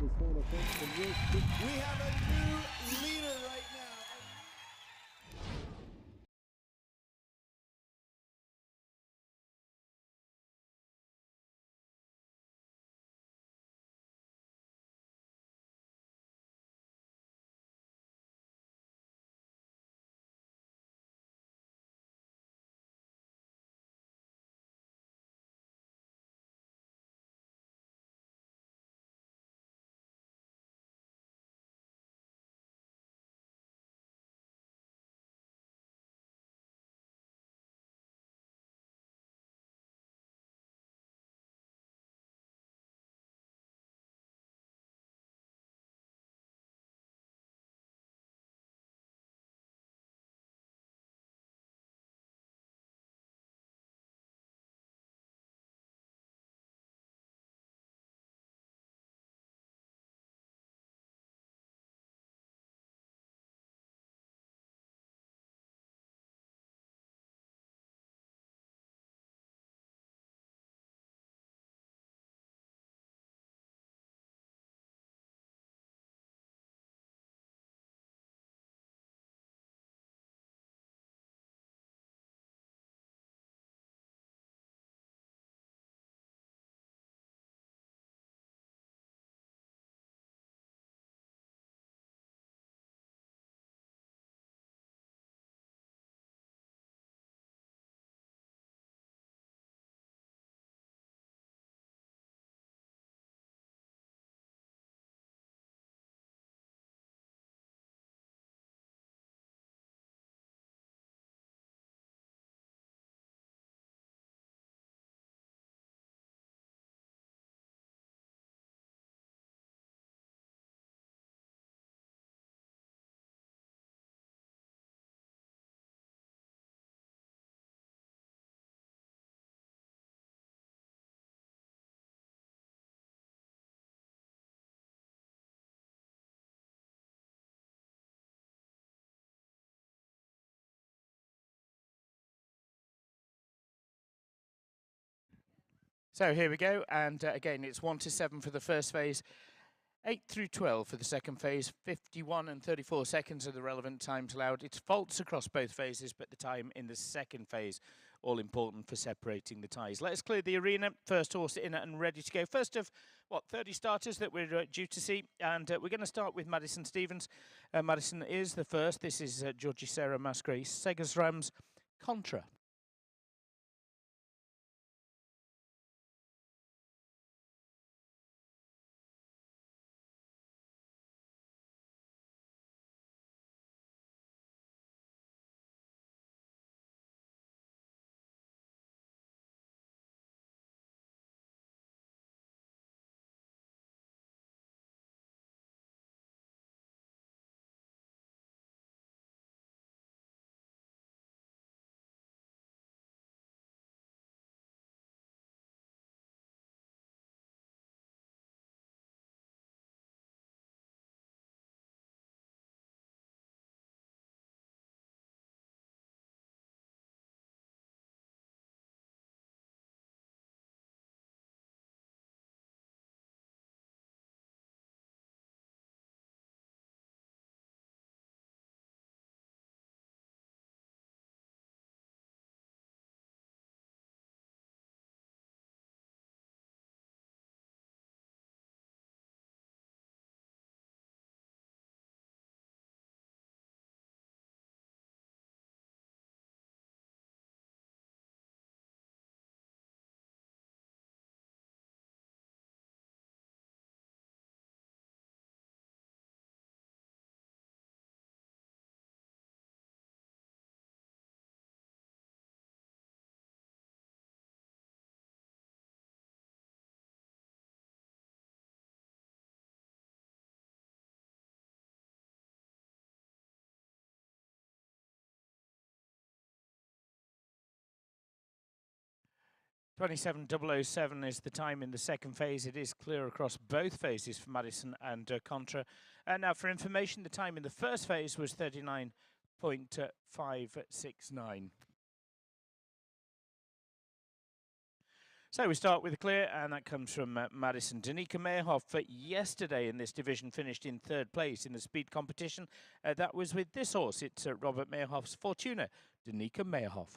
We have a new leader right now. So here we go, and again it's 1 to 7 for the first phase, 8 through 12 for the second phase. 51 and 34 seconds are the relevant times allowed. It's faults across both phases, but the time in the second phase all important for separating the ties. Let's clear the arena. First horse in and ready to go. First of 30 starters that we're due to see, and we're going to start with Madison Stevens. Madison is the first. This is Georgie Sarah Masgrave, Segas Rams Contra. 27:007 is the time in the second phase. It is clear across both phases for Madison and Contra. Now, for information, the time in the first phase was 39.569. So we start with a clear, and that comes from Madison. Danica Mayhoff yesterday in this division finished in third place in the speed competition. That was with this horse. It's Robert Mayhoff's Fortuna, Danica Mayhoff.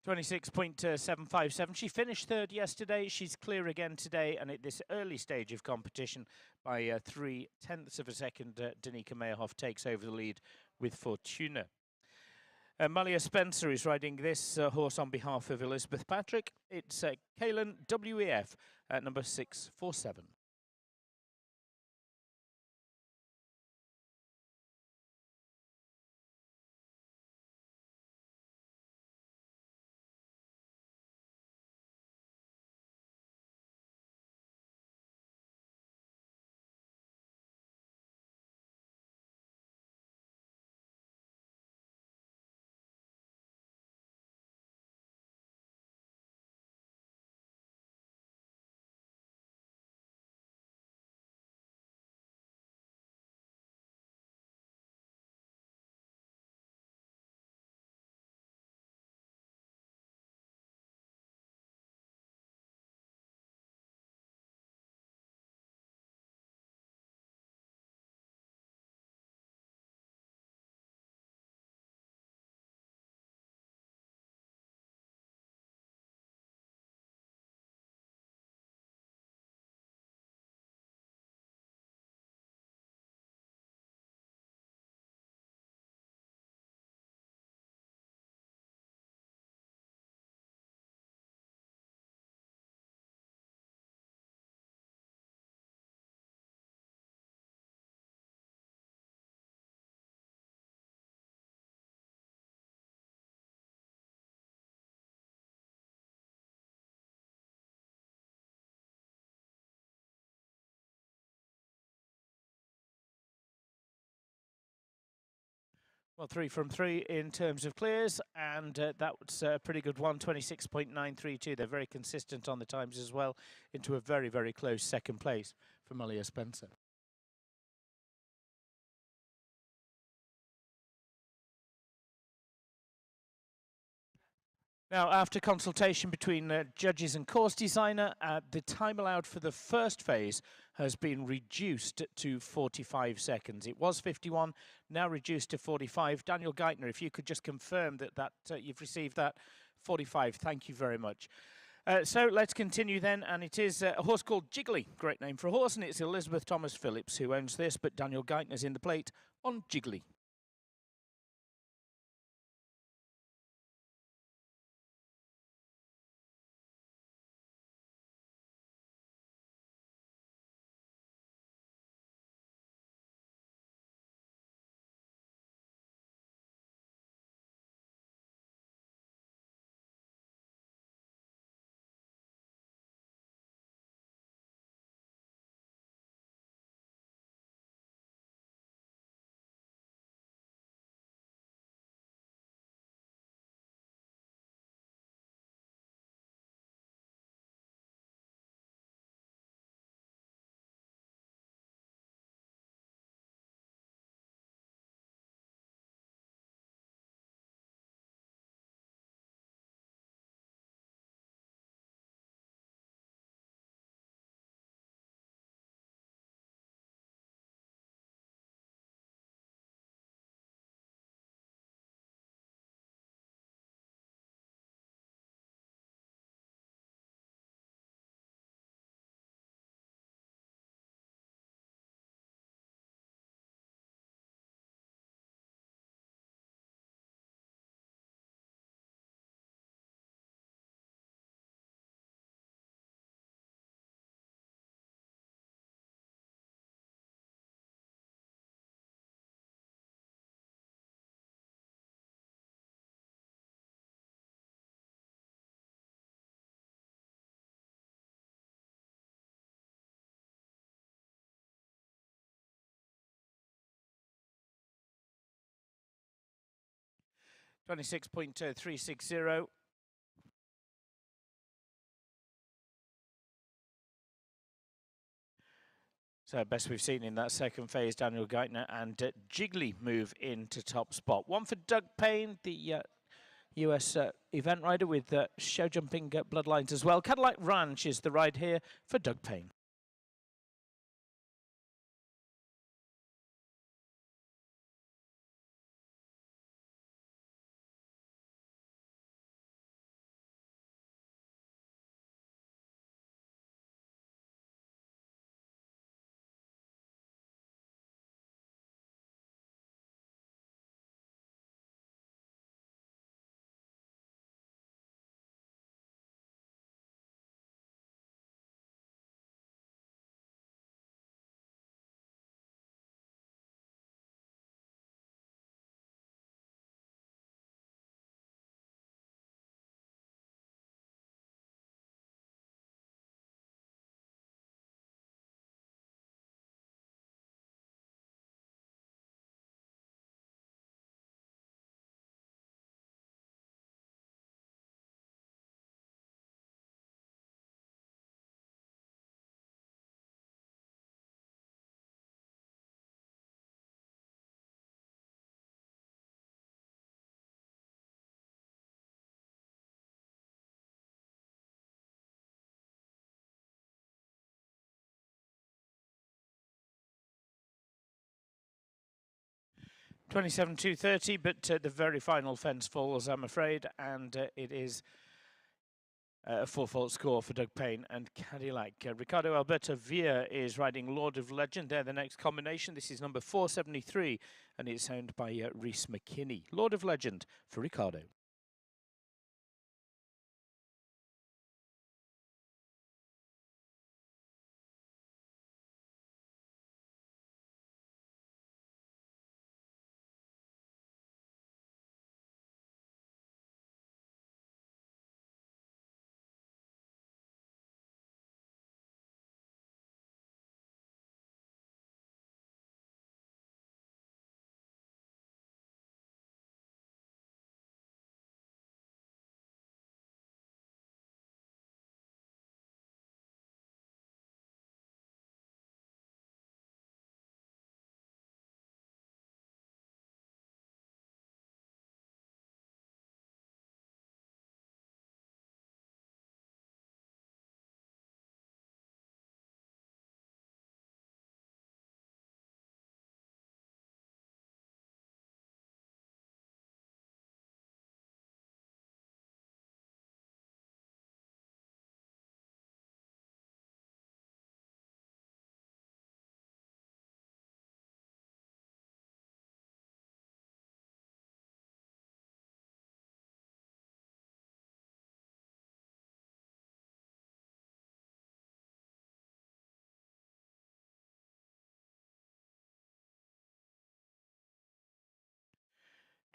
.76.757. She finished third yesterday. She's clear again today, and at this early stage of competition, by 0.3 of a second, Danica Mayhoff takes over the lead with Fortuna. Malia Spencer is riding this horse on behalf of Elizabeth Patrick. It's Kalen WEF at number 647. Well, 3 from 3 in terms of clears, and that was a pretty good one, 26.932. They're very consistent on the times as well, into a very, very close second place for Malia Spencer. Now, after consultation between judges and course designer, the time allowed for the first phase has been reduced to 45 seconds. It was 51, now reduced to 45. Daniel Geithner, if you could just confirm that you've received that 45. Thank you very much. So let's continue then, and it is a horse called Jiggly. Great name for a horse, and it's Elizabeth Thomas Phillips who owns this, but Daniel Geithner's in the plate on Jiggly. 26.360. So best we've seen in that second phase, Daniel Geithner and Jiggly move into top spot. One for Doug Payne, the US event rider with show jumping bloodlines as well. Cadillac Ranch is the ride here for Doug Payne. $27,230, but the very final fence falls, I'm afraid, and it is a 4-fault score for Doug Payne and Cadillac. Ricardo Alberto Villa is riding Lord of Legend. They're the next combination. This is number 473, and it's owned by Rhys McKinney. Lord of Legend for Ricardo.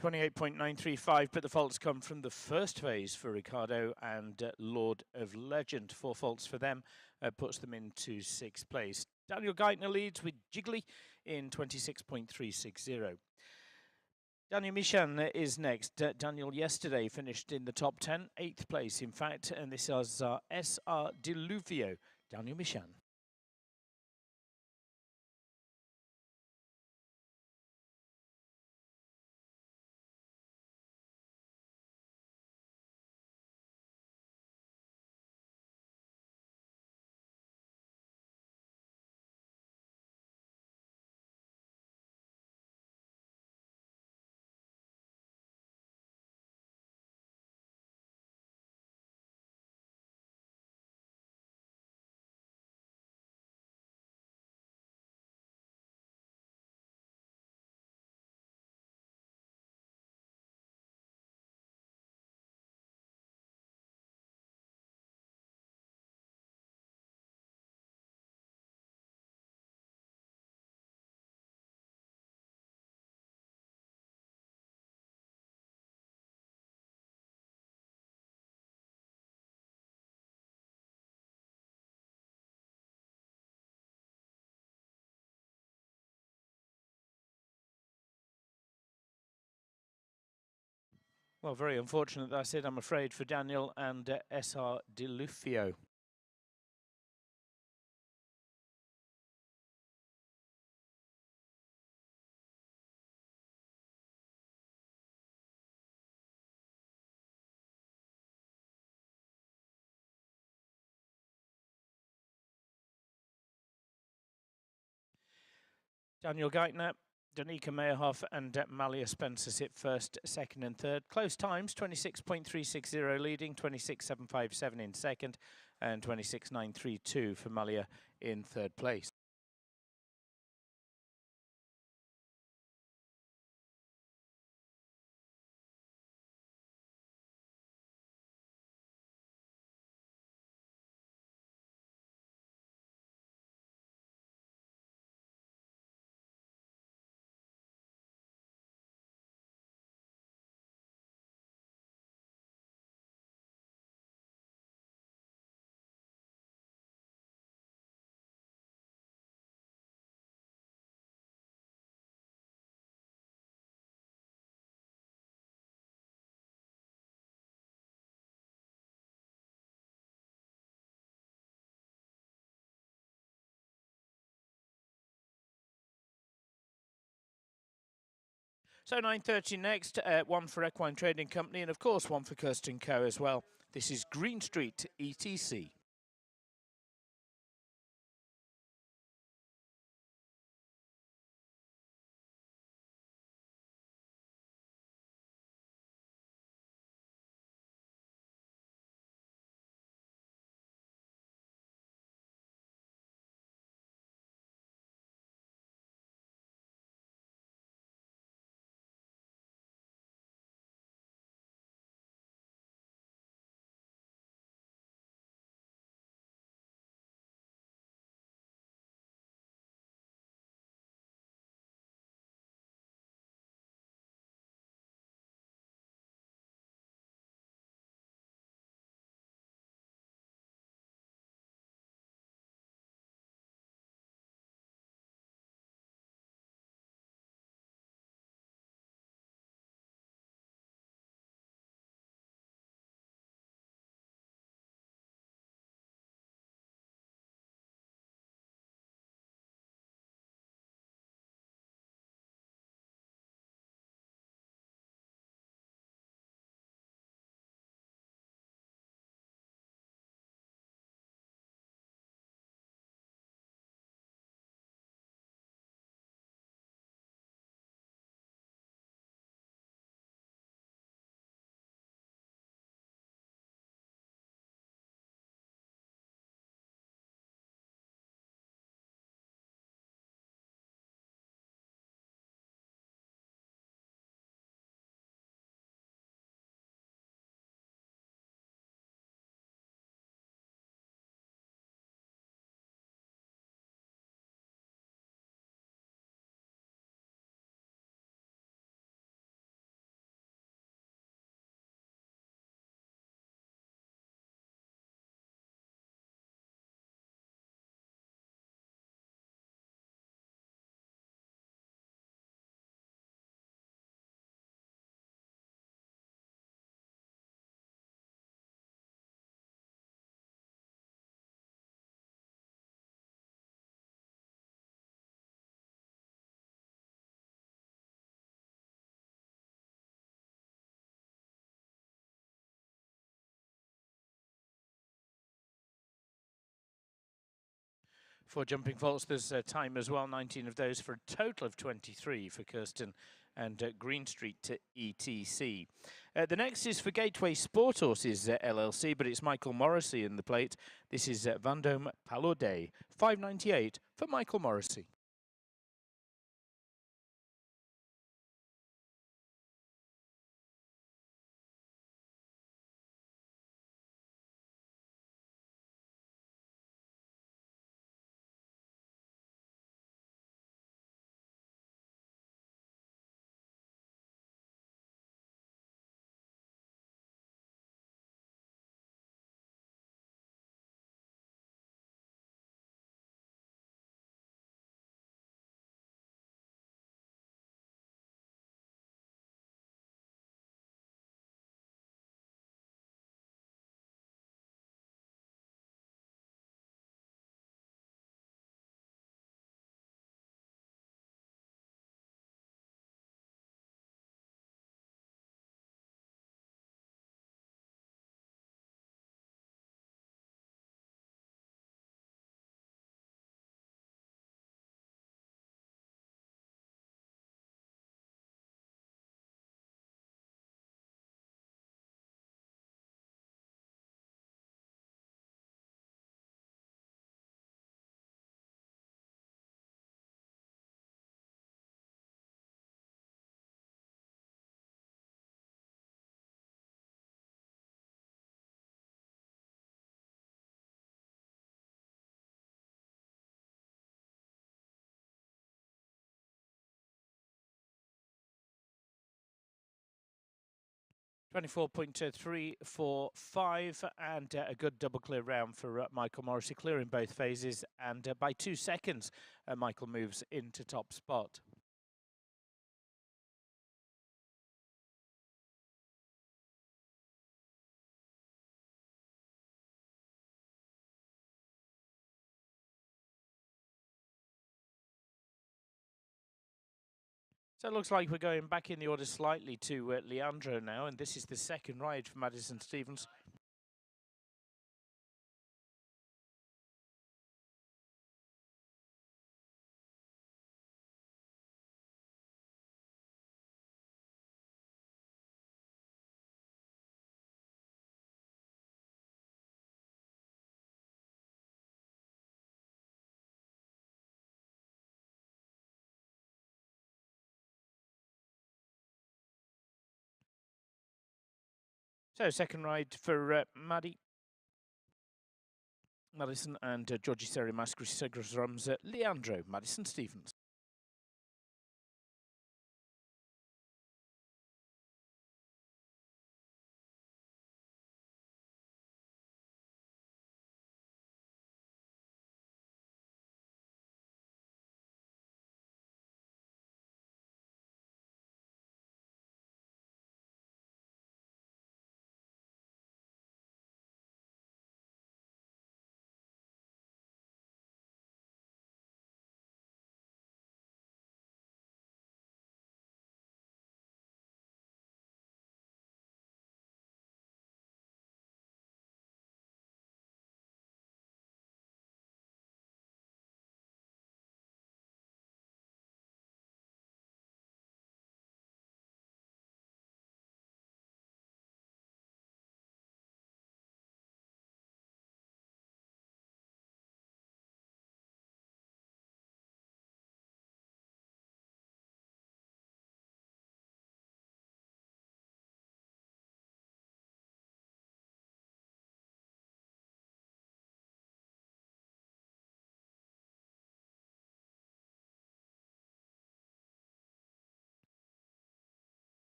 $28.935, but the faults come from the first phase for Ricardo and Lord of Legend. 4 faults for them puts them into 6th place. Daniel Geithner leads with Jiggly in 26.360. Daniel Michan is next. Daniel yesterday finished in the top 10, 8th place in fact, and this is SR Diluvio. Daniel Michan. Well, very unfortunate, that's it, I'm afraid, for Daniel and SR Delufio. Daniel Geithner, Danica Meyerhoff and Malia Spencer sit first, second and third. Close times, 26.360 leading, 26.757 in second, and 26.932 for Malia in third place. So 9:30 next, one for Equine Trading Company and of course one for Kirsten Co as well. This is Green Street ETC. For jumping faults, there's time as well, 19 of those for a total of 23 for Kirsten and Green Street to ETC. The next is for Gateway Sport Horses LLC, but it's Michael Morrissey in the plate. This is Vendome Palaudet, 598 for Michael Morrissey. 24.345 and a good double clear round for Michael Morrissey, clearing both phases, and by 2 seconds Michael moves into top spot. So it looks like we're going back in the order slightly to Leandro now, and this is the second ride for Madison Stevens. So second ride for Madison and Georgie Seri Mascris Leandro, Madison Stevens.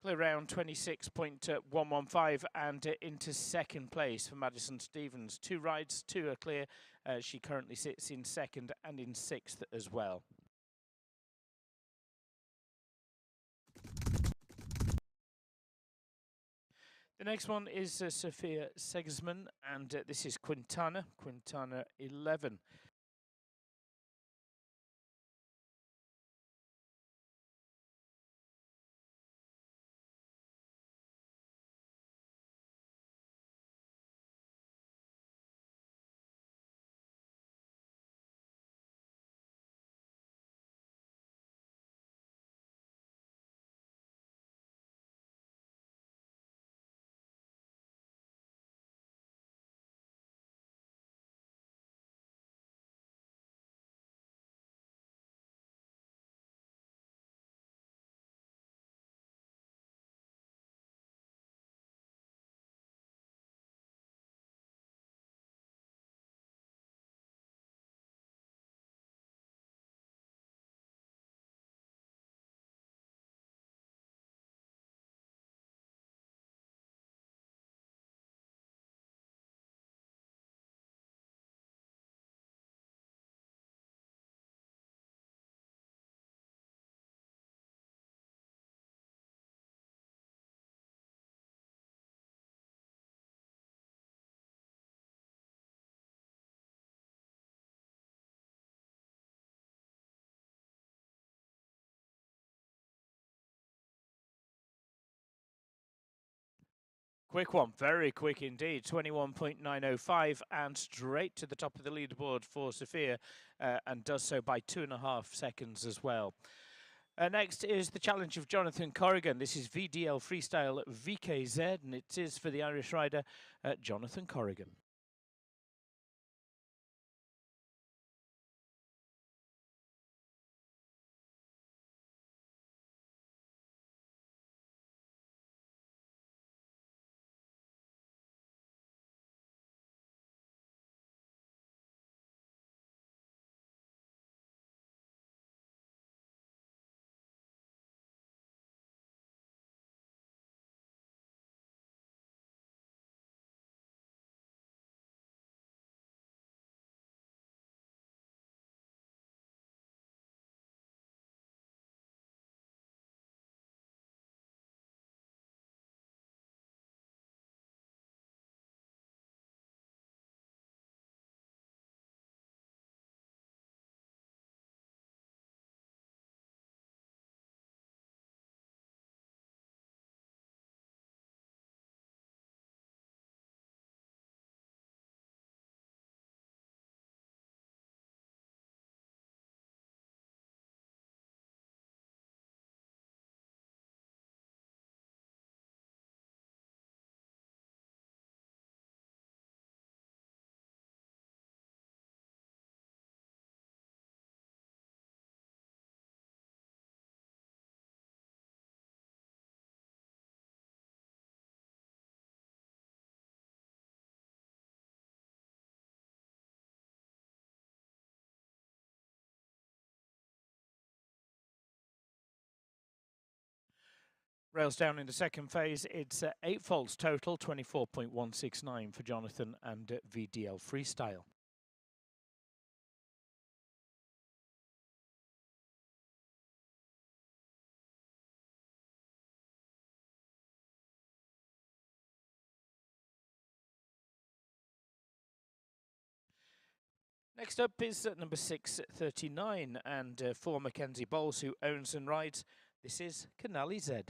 Clear round 26.115 and into second place for Madison Stevens. 2 rides, 2 are clear. She currently sits in second and in sixth as well. The next one is Sophia Segsman, and this is Quintana 11. Quick one, very quick indeed. 21.905 and straight to the top of the leaderboard for Sophia, and does so by 2.5 seconds as well. Next is the challenge of Jonathan Corrigan. This is VDL Freestyle VKZ, and it is for the Irish rider Jonathan Corrigan. Rails down in the second phase, it's 8 faults total, 24.169 for Jonathan and VDL Freestyle. Next up is number 639 and for Mackenzie Bowles, who owns and rides. This is Canali Z.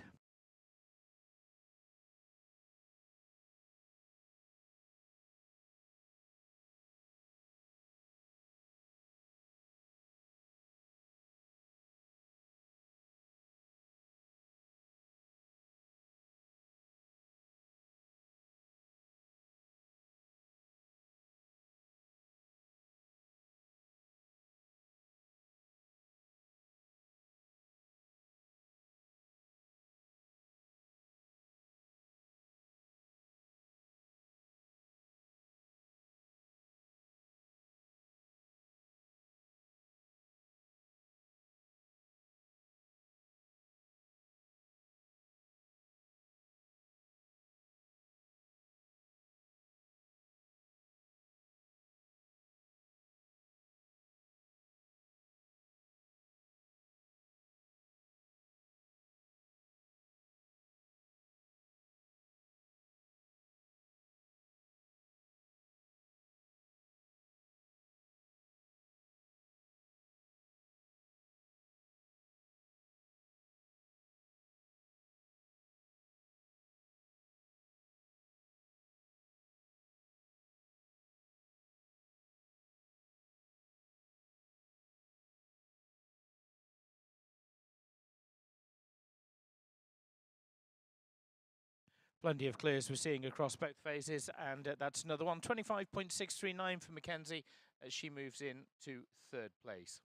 Plenty of clears we're seeing across both phases, and that's another one. 25.639 for Mackenzie as she moves in to third place.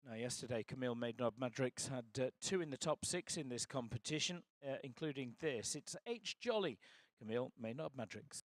Now, yesterday, Camille Maidnob Madrix had 2 in the top 6 in this competition, including this. It's H. Jolly, Camille Maidnob Madrix.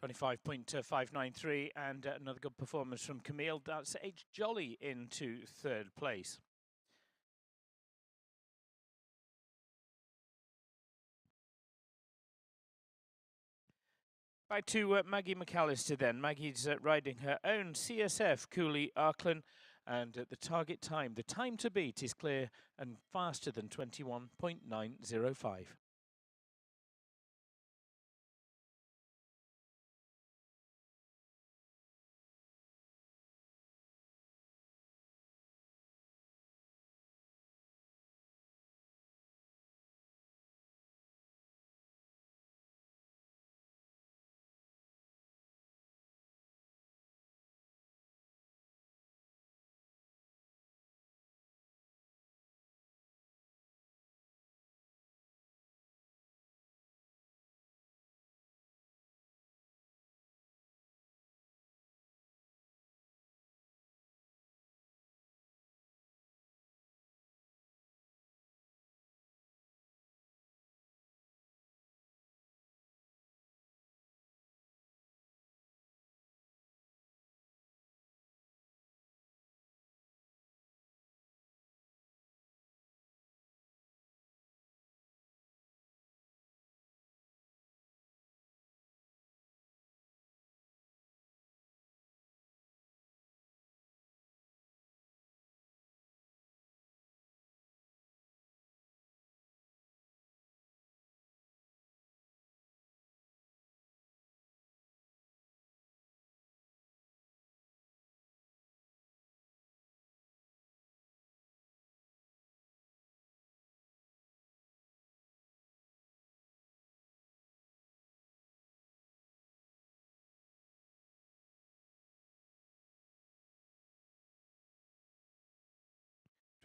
.593 and another good performance from Camille. That's H. Jolly into third place. Back to Maggie McAllister then. Maggie's riding her own CSF Cooley Arkland, and the target time, the time to beat, is clear and faster than 21.905.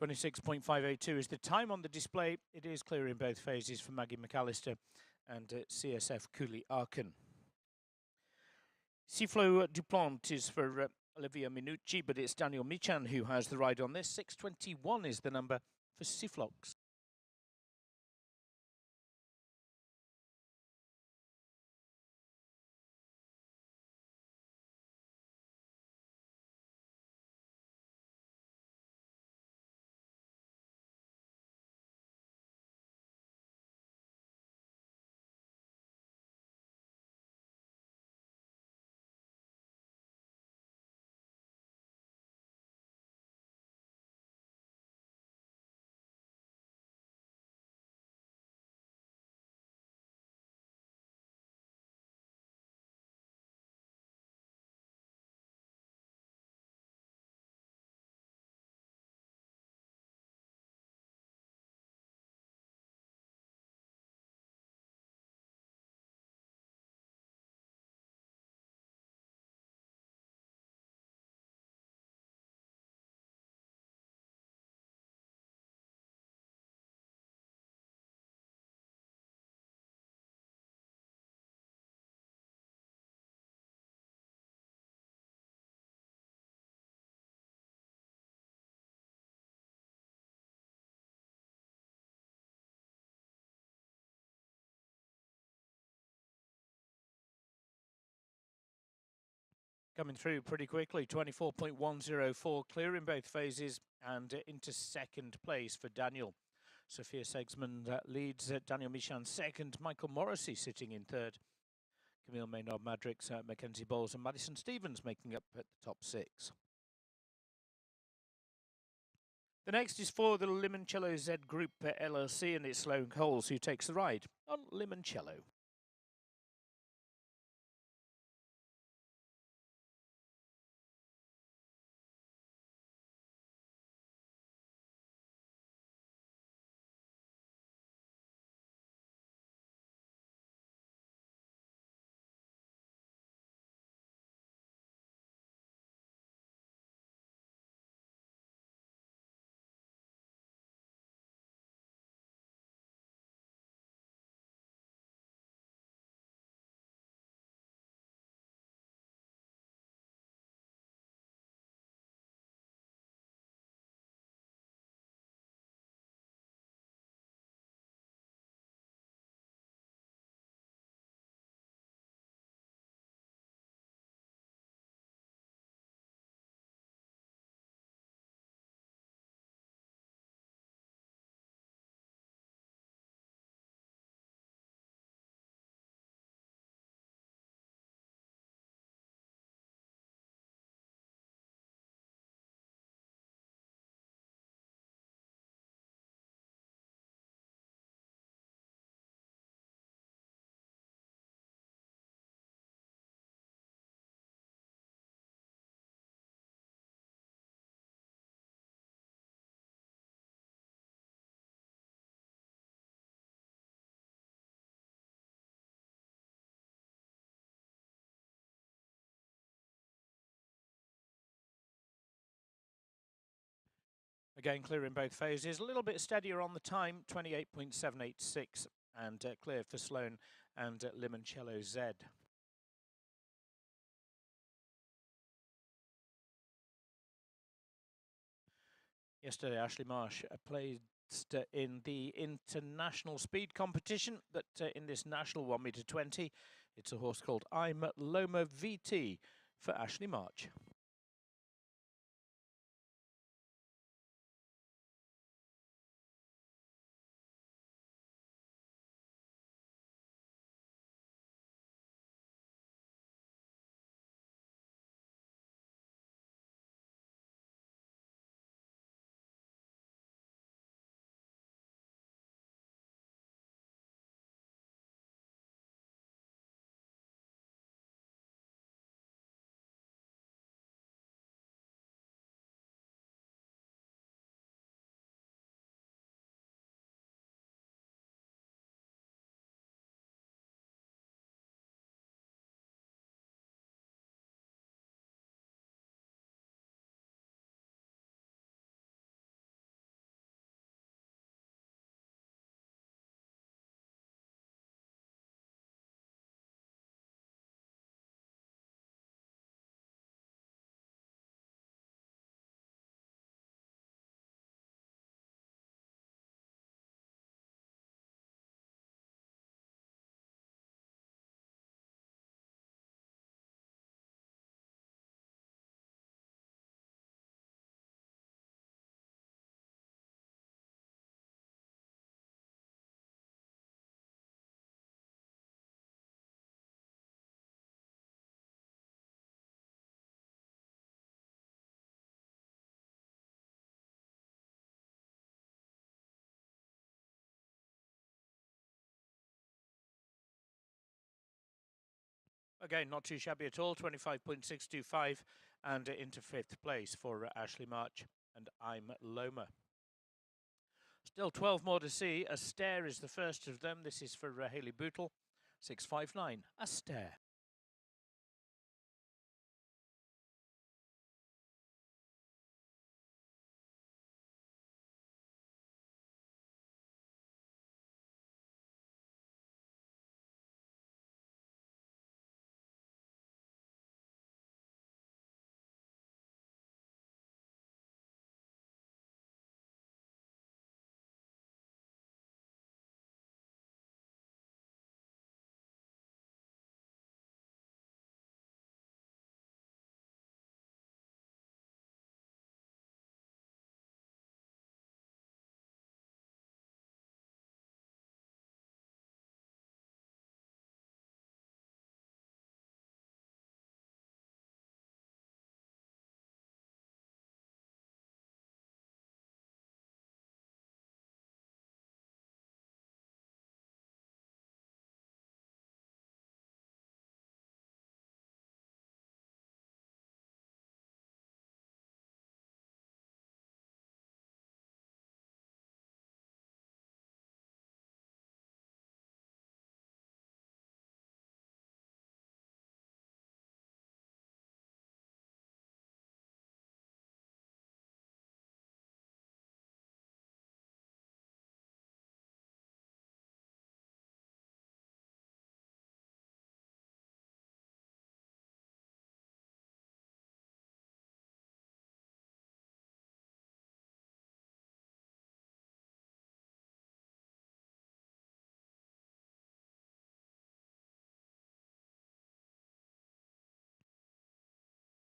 26.582 is the time on the display. It is clear in both phases for Maggie McAllister and CSF Cooley Arkin. Seaflow Dupont is for Olivia Minucci, but it's Daniel Michan who has the ride on this. 621 is the number for Seaflox. Coming through pretty quickly, 24.104, clear in both phases and into second place for Daniel. Sophia Segsman leads Daniel Michan second, Michael Morrissey sitting in third. Camille Maynard-Madrix, Mackenzie Bowles and Madison Stevens making up at the top six. The next is for the Limoncello Z Group LLC, and it's Sloan Coles who takes the ride on Limoncello. Again, clear in both phases. A little bit steadier on the time, 28.786, and clear for Sloan and Limoncello Z. Yesterday, Ashley Marsh placed in the international speed competition, that in this national 1 meter 20, it's a horse called I'm Loma VT for Ashley March. Again, not too shabby at all, 25.625, and into 5th place for Ashley March, and I'm Loma. Still 12 more to see. A Stare is the first of them. This is for Hayley Bootle, 659, A Stare.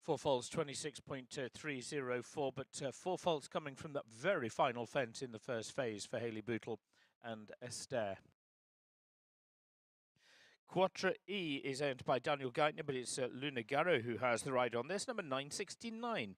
Four faults, 26.304, but 4 faults coming from that very final fence in the first phase for Hayley Bootle and Esther. Quatre E is owned by Daniel Geithner, but it's Luna Garrow who has the ride on this, number 969.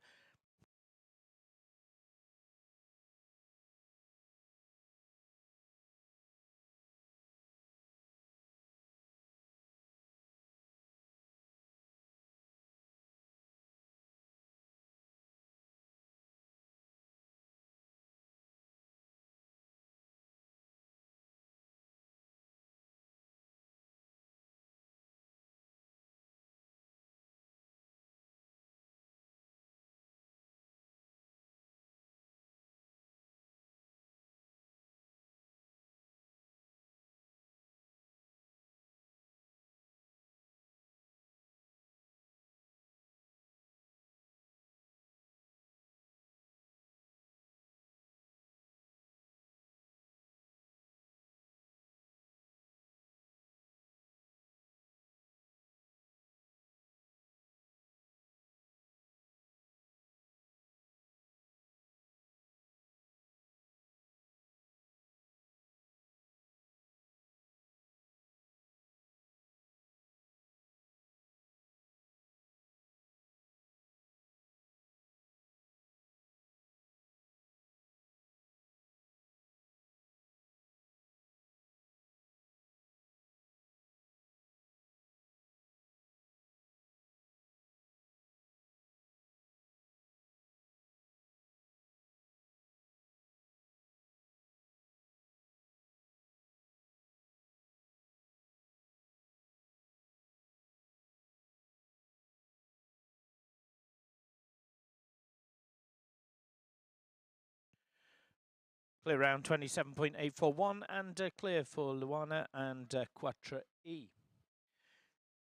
Clear round 27.841 and clear for Luana and Quatre E.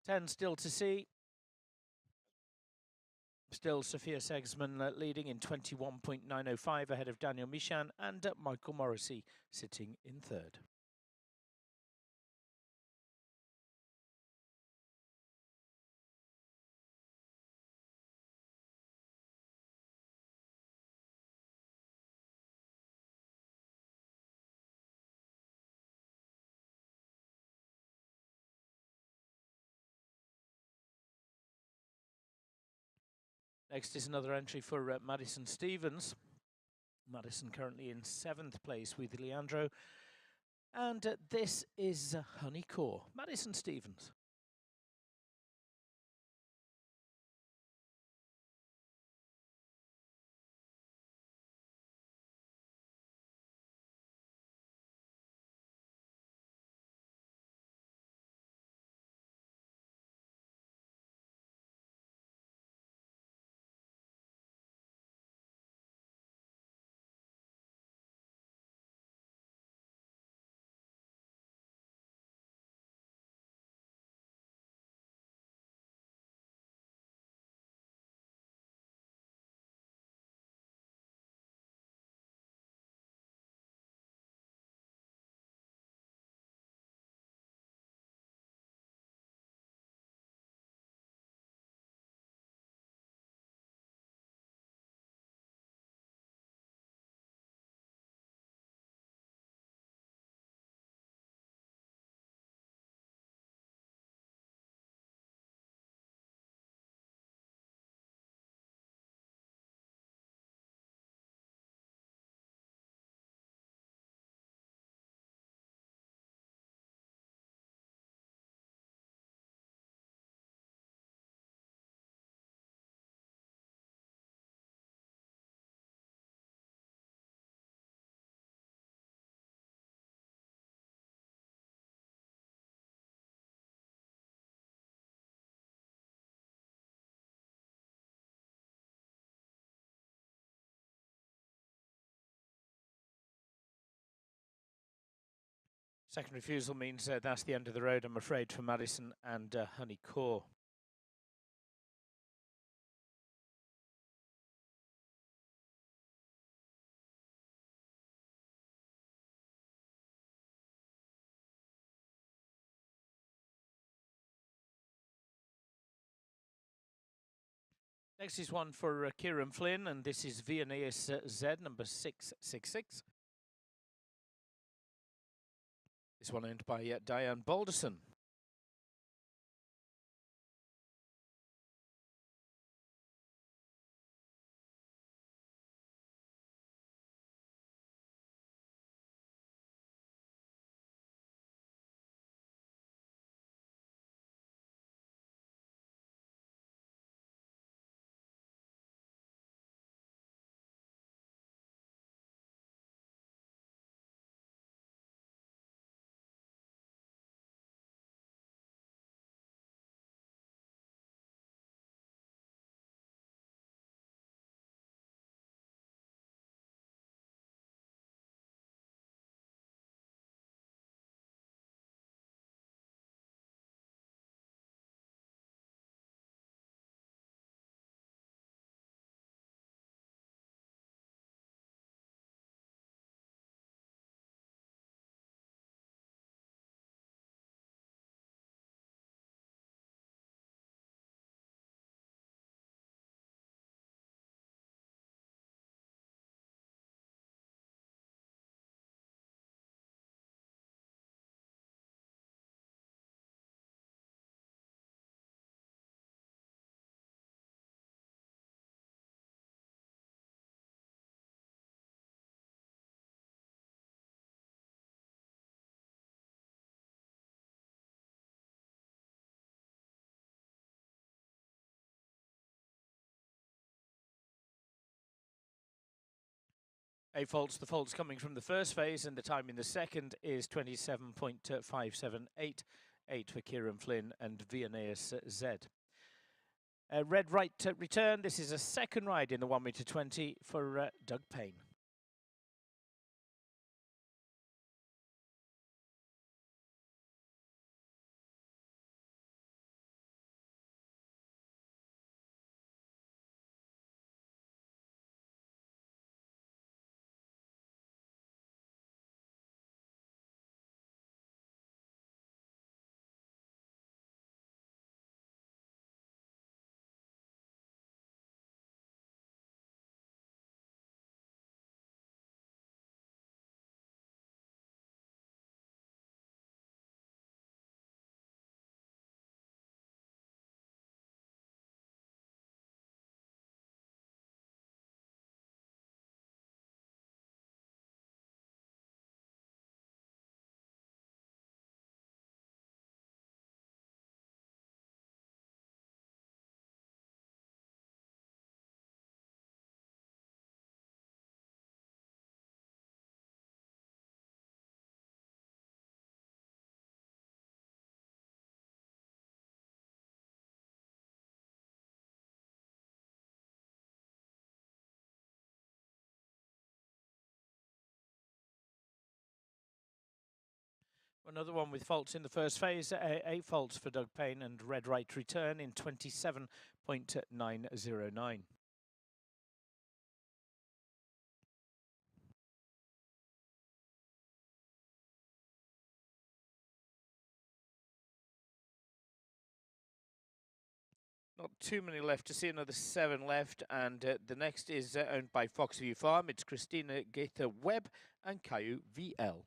10 still to see. Still Sophia Segsman leading in 21.905 ahead of Daniel Michan and Michael Morrissey sitting in third. Next is another entry for Madison Stevens. Madison currently in 7th place with Leandro. And this is Honey Core. Madison Stevens. Second refusal means that's the end of the road, I'm afraid, for Madison and Honey Core. Next is one for Kieran Flynn, and this is Viennese Z, number 666. This one owned by Diane Balderson. A faults, the faults coming from the first phase, and the time in the second is 27.578, 8 for Kieran Flynn and Viennese Z. Red right return, this is a second ride in the 1 metre 20 for Doug Payne. Another one with faults in the first phase, 8 faults for Doug Payne and red right return in 27.909. Not too many left to see, another 7 left, and the next is owned by Foxview Farm. It's Christina Gaither Webb and Caillou VL.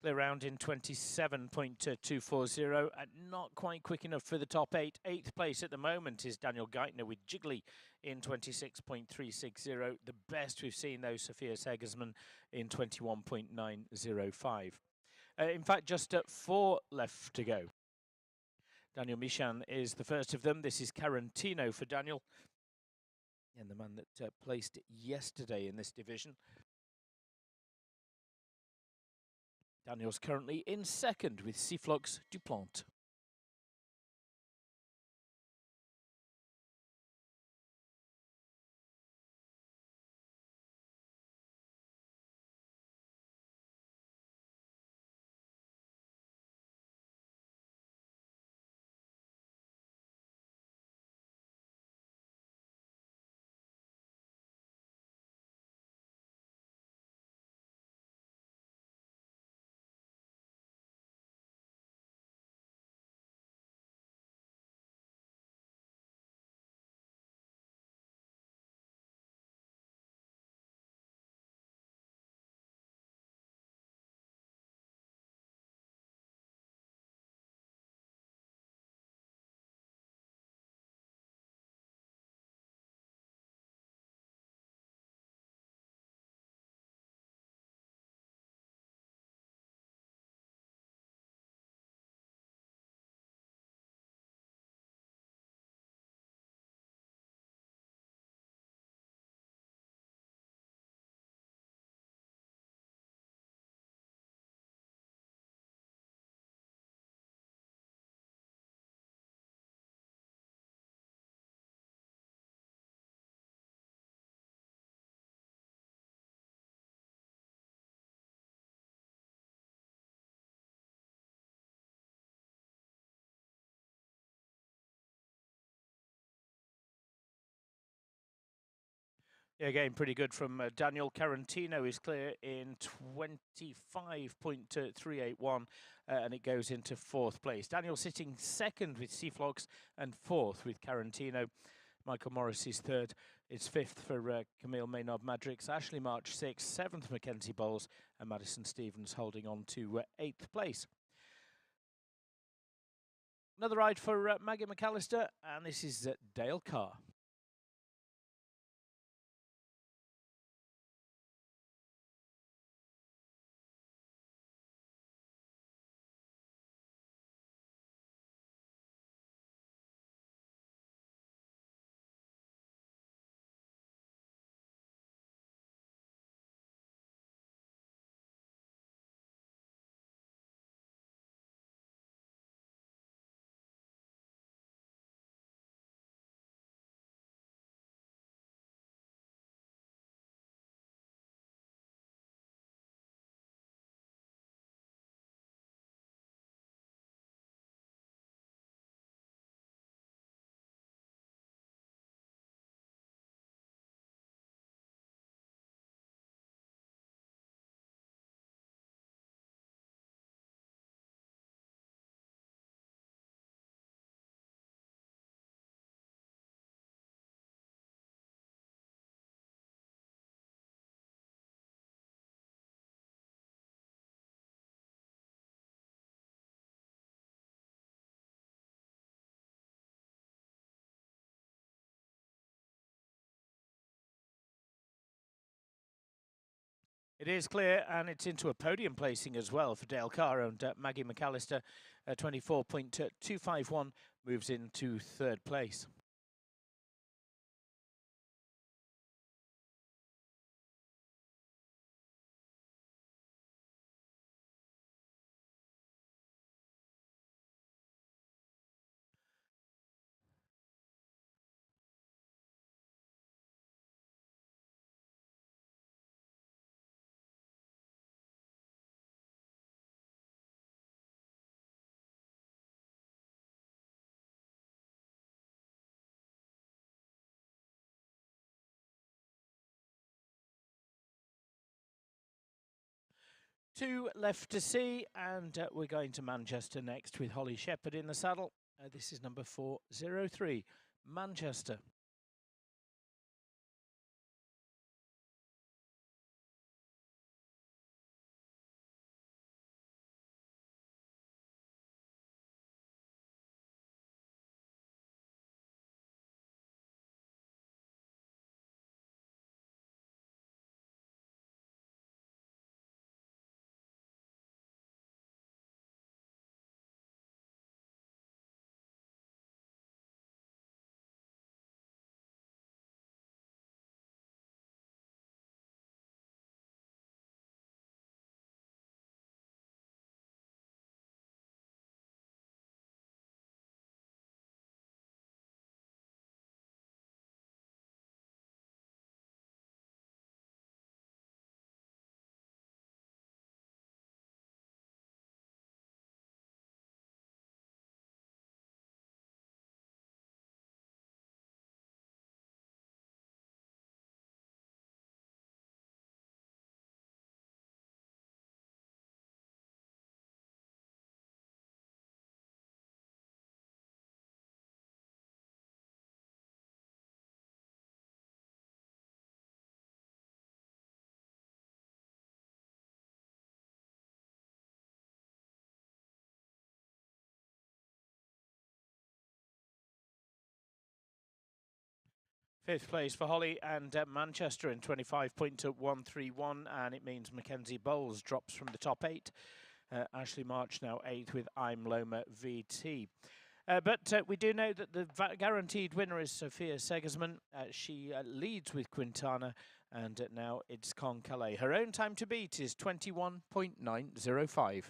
Clear round in 27.240, not quite quick enough for the top eight. Eighth place at the moment is Daniel Geithner with Jiggly in 26.360. The best we've seen, though, Sophia Segersman in 21.905. In fact, just 4 left to go. Daniel Michan is the first of them. This is Carantino for Daniel, and the man that placed yesterday in this division. Daniel's currently in second with Sifflux Duplant. Yeah, again, pretty good from Daniel. Carantino is clear in 25.381, and it goes into 4th place. Daniel sitting second with Seaflogs and 4th with Carantino. Michael Morris is 3rd. It's 5th for Camille Maynard Madrix. Ashley March 6th. 7th Mackenzie Bowles, and Madison Stevens holding on to 8th place. Another ride for Maggie McAllister, and this is Dale Carr. It is clear, and it's into a podium placing as well for Dale Carr, and Maggie McAllister, 24.251, moves into 3rd place. Two left to see, and we're going to Manchester next with Holly Shepherd in the saddle. This is number 403, Manchester. Fifth place for Holly and Manchester in 25.131, and it means Mackenzie Bowles drops from the top 8. Ashley March now 8th with I'm Loma VT. But we do know that the guaranteed winner is Sophia Segersman. She leads with Quintana, and now it's Con Calais. Her own time to beat is 21.905.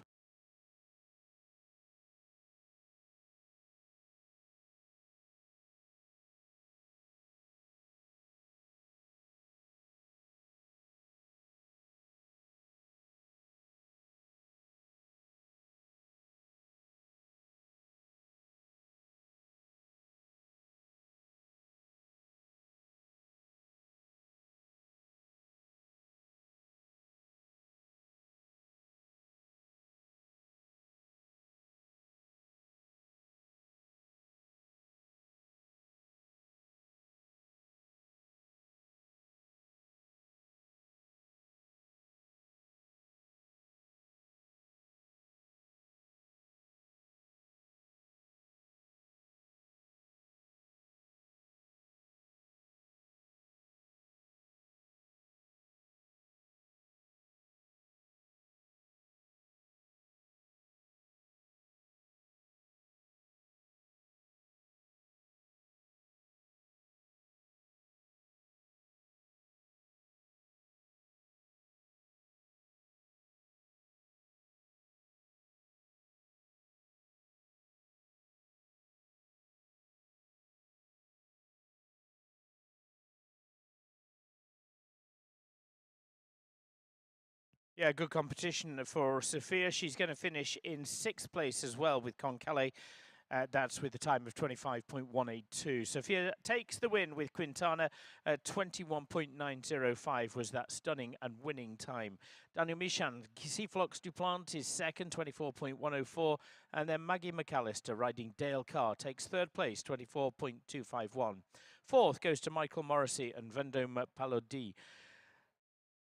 Yeah, good competition for Sophia. She's going to finish in 6th place as well with Con Calais. That's with the time of 25.182. Sophia takes the win with Quintana. 21.905 was that stunning and winning time. Daniel Michan, Seaflox Duplant is second, 24.104. And then Maggie McAllister riding Dale Carr takes 3rd place, 24.251. 4th goes to Michael Morrissey and Vendome Palodi.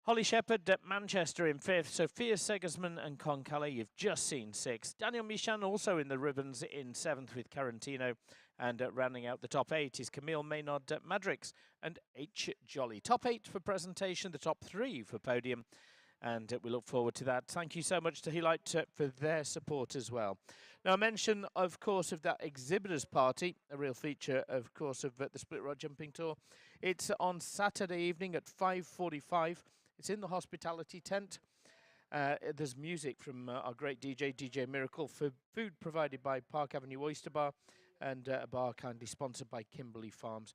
Holly Shepherd at Manchester in 5th, Sophia Segersman and Con Calais you've just seen 6th. Daniel Michan also in the ribbons in 7th with Carantino, and rounding out the top 8 is Camille Maynard at Madrix and H. Jolly. Top 8 for presentation, the top 3 for podium, and we look forward to that. Thank you so much to Helite for their support as well. Now, I mention, of course, of that exhibitors party, a real feature, of course, of the Split Rod Jumping Tour. It's on Saturday evening at 5:45. It's in the hospitality tent. There's music from our great DJ Miracle, for food provided by Park Avenue Oyster Bar, and a bar kindly sponsored by Kimberley Farms.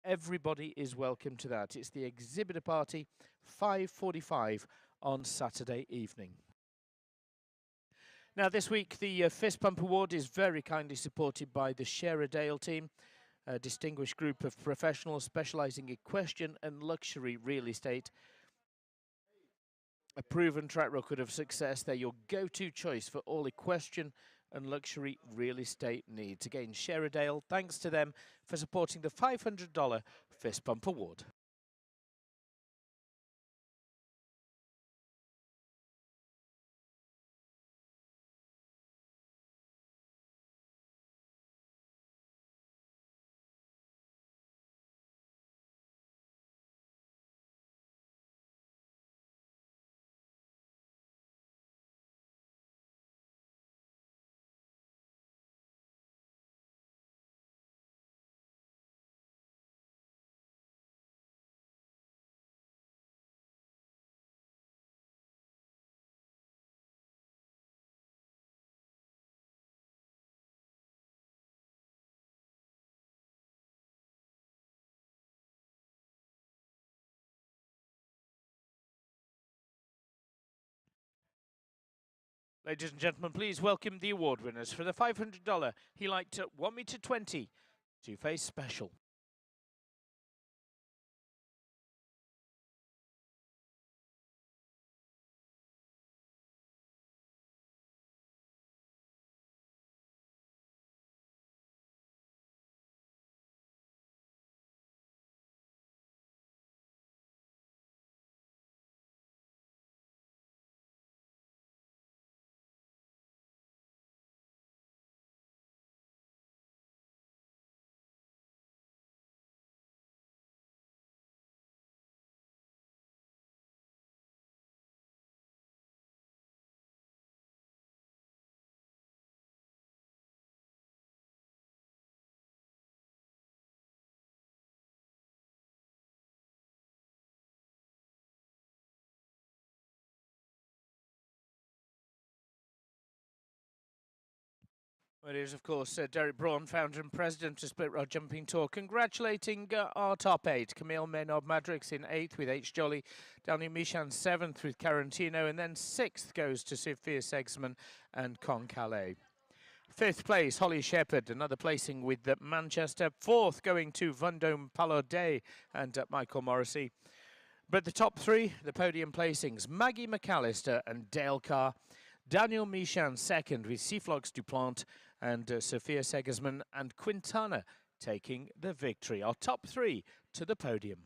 Everybody is welcome to that. It's the exhibitor party, 5:45 on Saturday evening. Now, this week, the Fist Pump Award is very kindly supported by the Sharedale team, a distinguished group of professionals specialising in equestrian and luxury real estate. A proven track record of success. They're your go-to choice for all equestrian and luxury real estate needs. Again, Sharedale, thanks to them for supporting the $500 Fist Pump Award. Ladies and gentlemen, please welcome the award winners for the $500 Helite 1m20 two-face special. Well, it is, of course, Derek Braun, founder and president of Split Rod Jumping Tour, congratulating our top eight. Camille Maynard-Madrix in eighth with H. Jolly, Daniel Michan seventh with Carantino, and then sixth goes to Sophia Segsman and Con Calais. Fifth place, Holly Shepherd, another placing with Manchester. Fourth going to Vendome Palaudet and Michael Morrissey. But the top three, the podium placings, Maggie McAllister and Dale Carr. Daniel Michan second with Seaflox Duplant and Sophia Segersman and Quintana taking the victory. Our top three to the podium.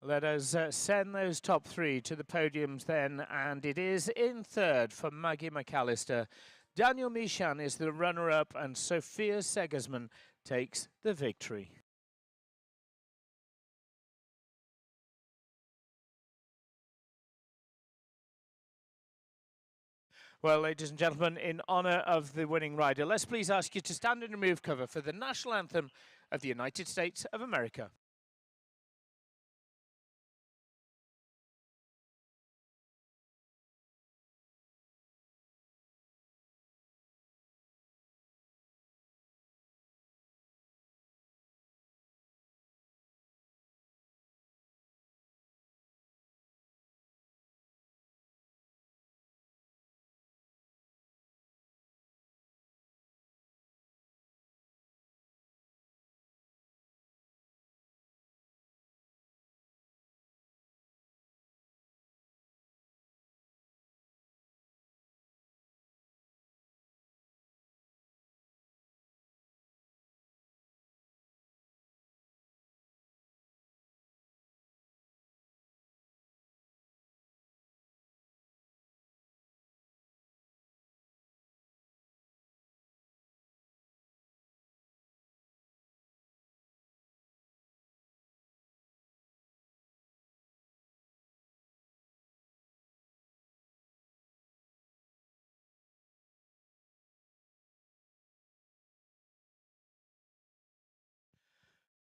Let us send those top three to the podiums then, and it is in third for Maggie McAllister. Daniel Michan is the runner-up, and Sophia Segersman takes the victory. Well, ladies and gentlemen, in honour of the winning rider, let's please ask you to stand and remove cover for the national anthem of the United States of America.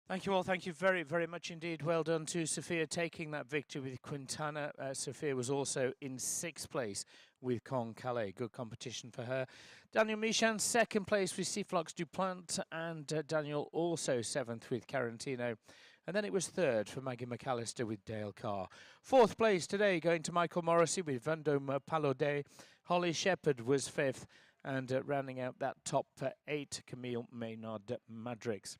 Thank you all. Thank you very, very much indeed. Well done to Sophia taking that victory with Quintana. Sophia was also in sixth place with Con Calais. Good competition for her. Daniel Michan, second place with Seaflox Duplant, and Daniel also seventh with Carantino. And then it was third for Maggie McAllister with Dale Carr. Fourth place today going to Michael Morrissey with Vendome Palaudet. Holly Shepherd was fifth, and rounding out that top eight, Camille Maynard-Madrix.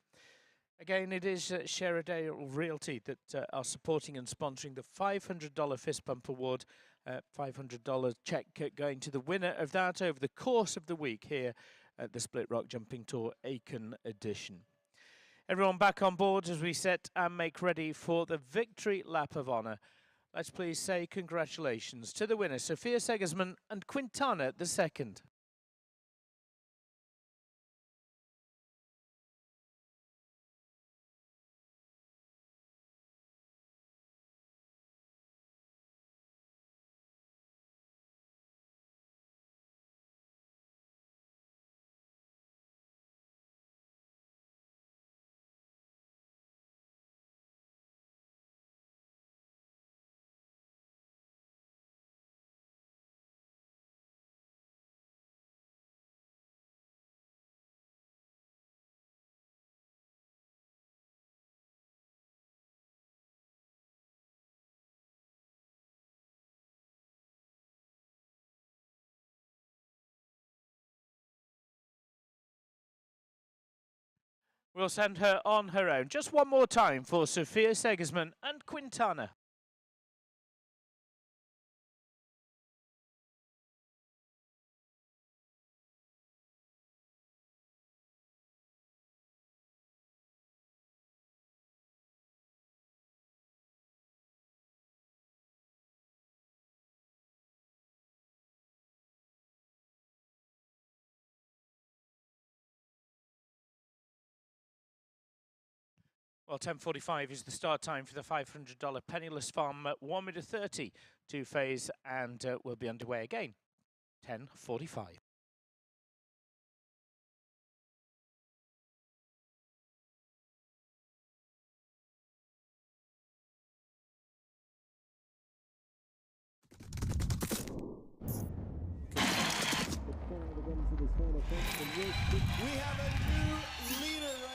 Again, it is Sheradale Realty that are supporting and sponsoring the $500 Fist Bump Award. $500 check going to the winner of that over the course of the week here at the Split Rock Jumping Tour Aiken edition. Everyone back on board as we set and make ready for the victory lap of honour. Let's please say congratulations to the winners, Sophia Segersman and Quintana the second. We'll send her on her own. Just one more time for Sophia Segersman and Quintana. Well, 10:45 is the start time for the $500 Penniless Farm 1:30 two-phase, and we'll be underway again. 10:45. We have a new leader